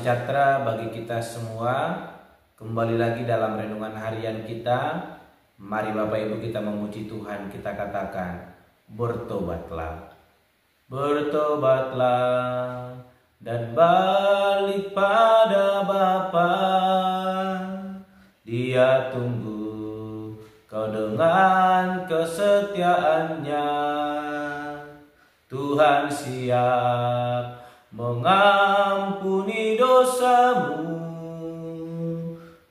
sejahtera bagi kita semua. Kembali lagi dalam renungan harian kita. Mari Bapak Ibu kita memuji Tuhan. Kita katakan, bertobatlah. Bertobatlah dan balik pada Bapa. Dia tunggu kau dengan kesetiaannya. Tuhan siap mengampuni dosamu.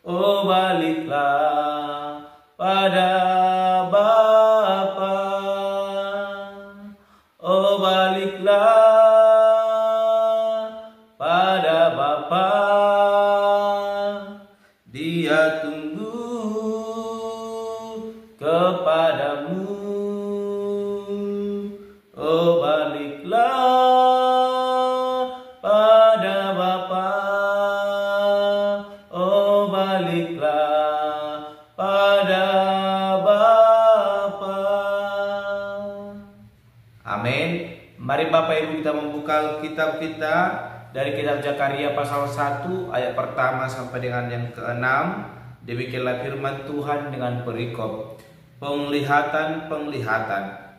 Oh, baliklah pada Bapa. Oh, baliklah pada Bapa. Dia tunggu kepadamu. Oh, baliklah pada Bapa. Oh, baliklah pada Bapa. Amin. Mari Bapak Ibu kita membuka kitab kita dari kitab Zakaria pasal 1 ayat pertama sampai dengan yang ke-6. Demikianlah firman Tuhan dengan perikop penglihatan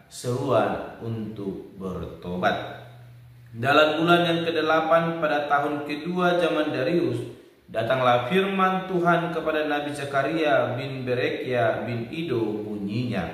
seruan untuk bertobat. Dalam bulan yang ke-8 pada tahun kedua zaman Darius, datanglah firman Tuhan kepada Nabi Zakaria bin Berekia bin Ido bunyinya,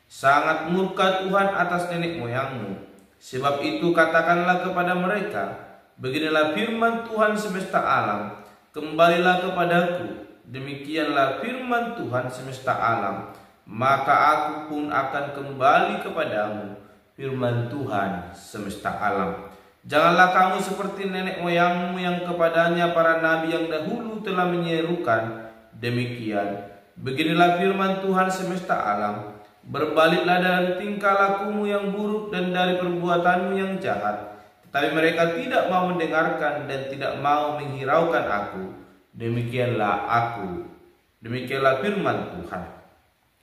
sangat murka Tuhan atas nenek moyangmu. Sebab itu katakanlah kepada mereka, beginilah firman Tuhan semesta alam, kembalilah kepadaku. Demikianlah firman Tuhan semesta alam, maka aku pun akan kembali kepadamu. Firman Tuhan semesta alam. Janganlah kamu seperti nenek moyangmu yang kepadanya para nabi yang dahulu telah menyerukan demikian. Beginilah firman Tuhan semesta alam, berbaliklah dari tingkah lakumu yang buruk dan dari perbuatanmu yang jahat. Tetapi mereka tidak mau mendengarkan dan tidak mau menghiraukan aku. Demikianlah firman Tuhan.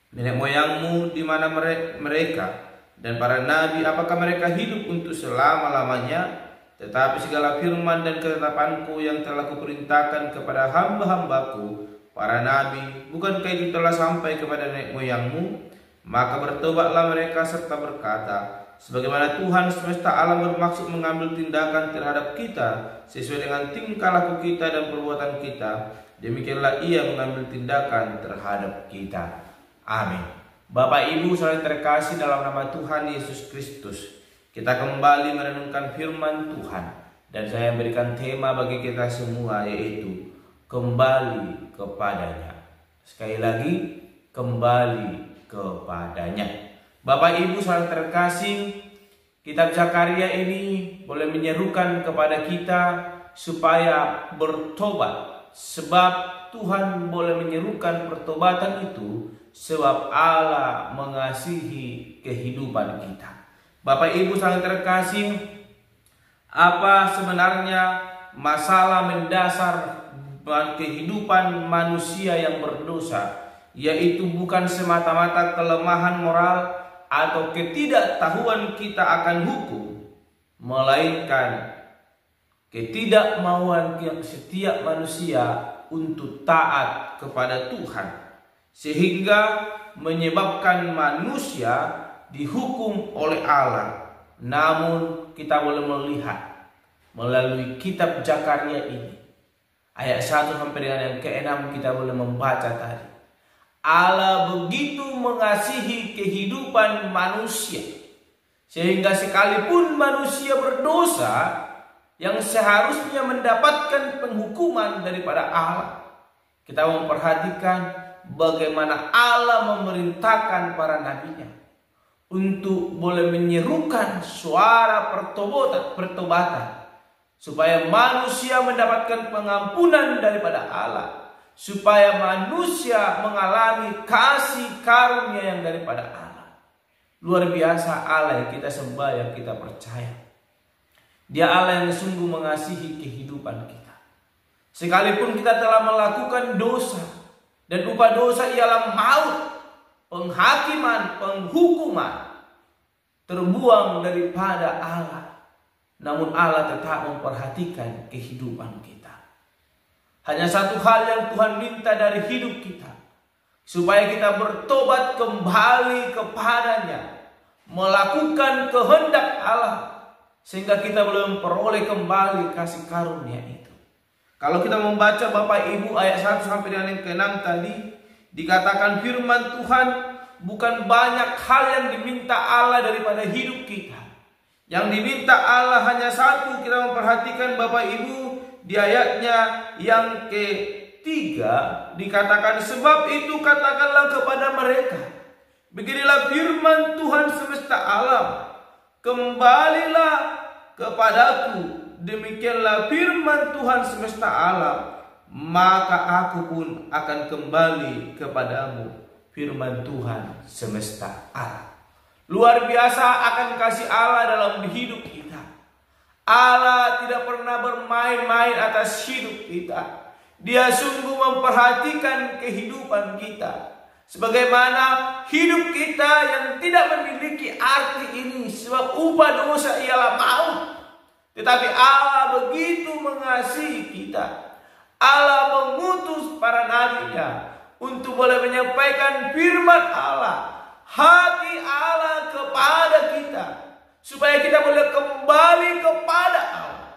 Nenek moyangmu di mana mereka dan para nabi, apakah mereka hidup untuk selama-lamanya? Tetapi segala firman dan ketetapanku yang telah kuperintahkan kepada hamba-hambaku para nabi, bukankah itu telah sampai kepada nenek moyangmu? Maka bertobatlah mereka serta berkata, sebagaimana Tuhan semesta alam bermaksud mengambil tindakan terhadap kita sesuai dengan tingkah laku kita dan perbuatan kita, demikianlah Ia mengambil tindakan terhadap kita. Amin. Bapak Ibu saudara terkasih dalam nama Tuhan Yesus Kristus, kita kembali merenungkan firman Tuhan, dan saya berikan tema bagi kita semua, yaitu kembali kepadanya. Sekali lagi, kembali kepadanya. Bapak Ibu saudara terkasih, kitab Zakaria ini boleh menyerukan kepada kita supaya bertobat, sebab Tuhan boleh menyerukan pertobatan itu sebab Allah mengasihi kehidupan kita. Bapak Ibu saudara terkasih, apa sebenarnya masalah mendasar kehidupan manusia yang berdosa? Yaitu bukan semata-mata kelemahan moral atau ketidaktahuan kita akan hukum, melainkan ketidakmauan setiap manusia untuk taat kepada Tuhan, sehingga menyebabkan manusia dihukum oleh Allah. Namun kita boleh melihat melalui kitab Zakaria ini, ayat 1 sampai dengan yang ke-6, kita boleh membaca tadi, Allah begitu mengasihi kehidupan manusia, sehingga sekalipun manusia berdosa yang seharusnya mendapatkan penghukuman daripada Allah, kita memperhatikan bagaimana Allah memerintahkan para nabinya untuk boleh menyerukan suara pertobatan, supaya manusia mendapatkan pengampunan daripada Allah, supaya manusia mengalami kasih karunia yang daripada Allah. Luar biasa Allah yang kita sembah, yang kita percaya. Dia Allah yang sungguh mengasihi kehidupan kita. Sekalipun kita telah melakukan dosa, dan upah dosa ialah maut, penghakiman, penghukuman, terbuang daripada Allah. Namun Allah tetap memperhatikan kehidupan kita. Hanya satu hal yang Tuhan minta dari hidup kita, supaya kita bertobat kembali kepadanya, melakukan kehendak Allah, sehingga kita boleh memperoleh kembali kasih karunia itu. Kalau kita membaca Bapak Ibu ayat 1 sampai dengan yang ke-6 tadi, dikatakan firman Tuhan, bukan banyak hal yang diminta Allah daripada hidup kita. Yang diminta Allah hanya satu. Kita memperhatikan Bapak Ibu di ayatnya yang ketiga, dikatakan, sebab itu katakanlah kepada mereka, beginilah firman Tuhan semesta alam, kembalilah kepadaku, demikianlah firman Tuhan semesta alam, maka aku pun akan kembali kepadamu, firman Tuhan semesta alam. Luar biasa akan kasih Allah dalam hidup kita. Allah tidak pernah bermain-main atas hidup kita. Dia sungguh memperhatikan kehidupan kita. Sebagaimana hidup kita yang tidak memiliki arti ini, sebab upah dosa ialah maut. Tetapi Allah begitu mengasihi kita. Allah mengutus para nabinya untuk boleh menyampaikan firman Allah, hati Allah kepada kita, supaya kita boleh kembali kepada Allah.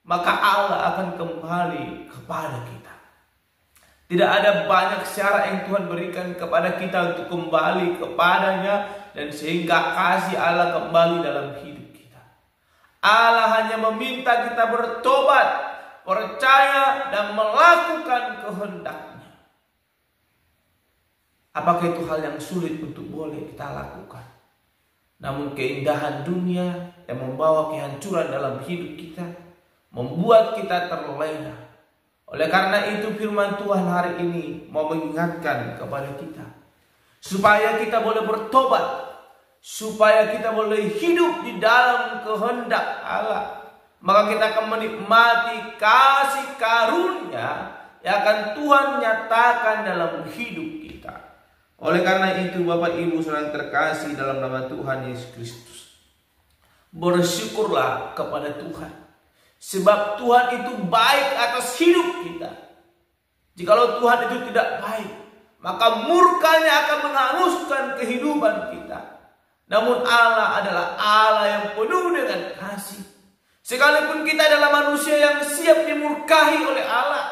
Maka Allah akan kembali kepada kita. Tidak ada banyak cara yang Tuhan berikan kepada kita untuk kembali kepadanya, dan sehingga kasih Allah kembali dalam hidup kita. Allah hanya meminta kita bertobat, percaya, dan melakukan kehendaknya. Apakah itu hal yang sulit untuk boleh kita lakukan? Namun keindahan dunia yang membawa kehancuran dalam hidup kita membuat kita terlena. Oleh karena itu firman Tuhan hari ini mau mengingatkan kepada kita, supaya kita boleh bertobat, supaya kita boleh hidup di dalam kehendak Allah. Maka kita akan menikmati kasih karunia yang akan Tuhan nyatakan dalam hidup kita. Oleh karena itu Bapak Ibu saudara terkasih dalam nama Tuhan Yesus Kristus, bersyukurlah kepada Tuhan. Sebab Tuhan itu baik atas hidup kita. Jikalau Tuhan itu tidak baik, maka murkanya akan menghanguskan kehidupan kita. Namun Allah adalah Allah yang penuh dengan kasih. Sekalipun kita adalah manusia yang siap dimurkahi oleh Allah,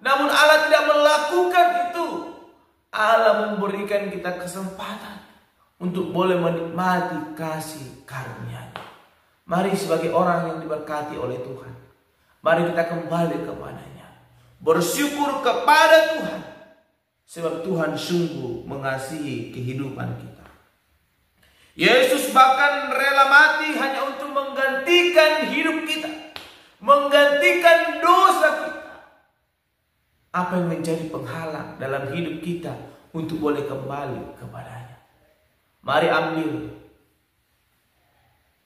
namun Allah tidak melakukan itu. Allah memberikan kita kesempatan untuk boleh menikmati kasih karunia-Nya. Mari sebagai orang yang diberkati oleh Tuhan, mari kita kembali kepadanya, bersyukur kepada Tuhan, sebab Tuhan sungguh mengasihi kehidupan kita. Yesus bahkan rela mati hanya untuk menggantikan hidup kita, menggantikan dosa kita. Apa yang menjadi penghalang dalam hidup kita untuk boleh kembali kepadanya? Mari ambil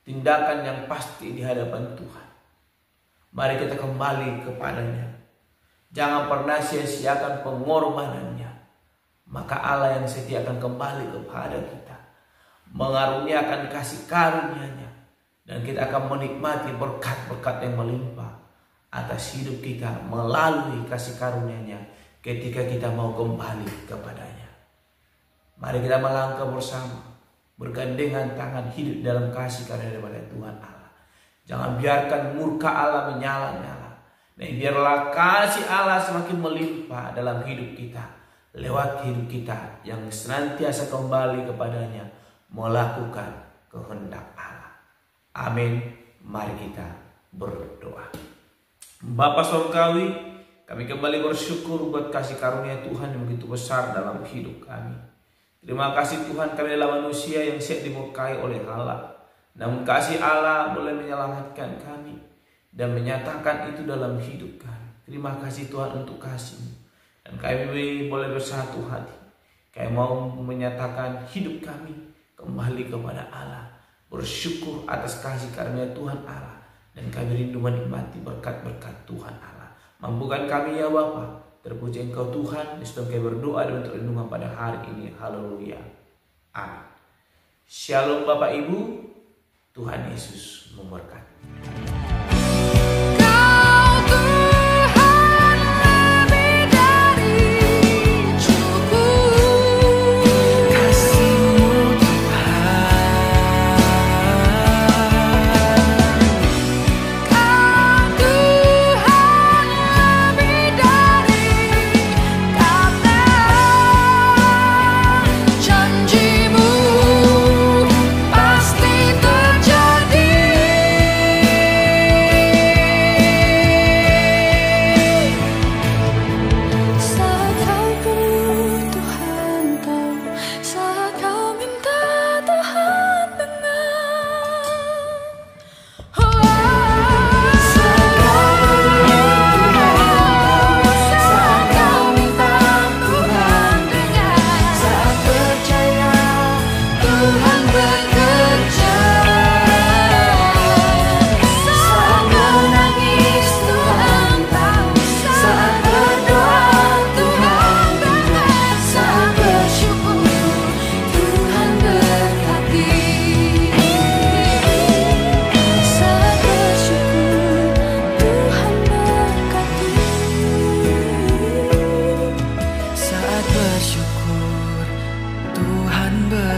tindakan yang pasti di hadapan Tuhan. Mari kita kembali kepadanya. Jangan pernah sia-siakan pengorbanannya. Maka Allah yang setia akan kembali kepada kita, mengaruniakan kasih karunia-Nya, dan kita akan menikmati berkat-berkat yang melimpah atas hidup kita melalui kasih karunia-Nya ketika kita mau kembali kepadanya. Mari kita melangkah bersama, bergandengan tangan, hidup dalam kasih karunia daripada Tuhan Allah. Jangan biarkan murka Allah menyala-nyala. Dan biarlah kasih Allah semakin melimpah dalam hidup kita, lewat hidup kita yang senantiasa kembali kepadanya, melakukan kehendak Allah. Amin. Mari kita berdoa. Bapa Surgawi, kami kembali bersyukur buat kasih karunia Tuhan yang begitu besar dalam hidup kami. Terima kasih Tuhan, kami adalah manusia yang siap dimurkai oleh Allah. Namun kasih Allah boleh menyelamatkan kami dan menyatakan itu dalam hidup kami. Terima kasih Tuhan untuk kasih-Mu. Dan kami boleh bersatu hati. Kami mau menyatakan hidup kami kembali kepada Allah. Bersyukur atas kasih karunia Tuhan Allah. Dan kami rindu menikmati berkat-berkat Tuhan Allah. Mampukan kami ya Bapa. Terpuji Engkau Tuhan, disebut kami berdoa dan perlindungan pada hari ini. Haleluya. Amin. Shalom Bapak Ibu. Tuhan Yesus memberkati. Kau Tuhan ber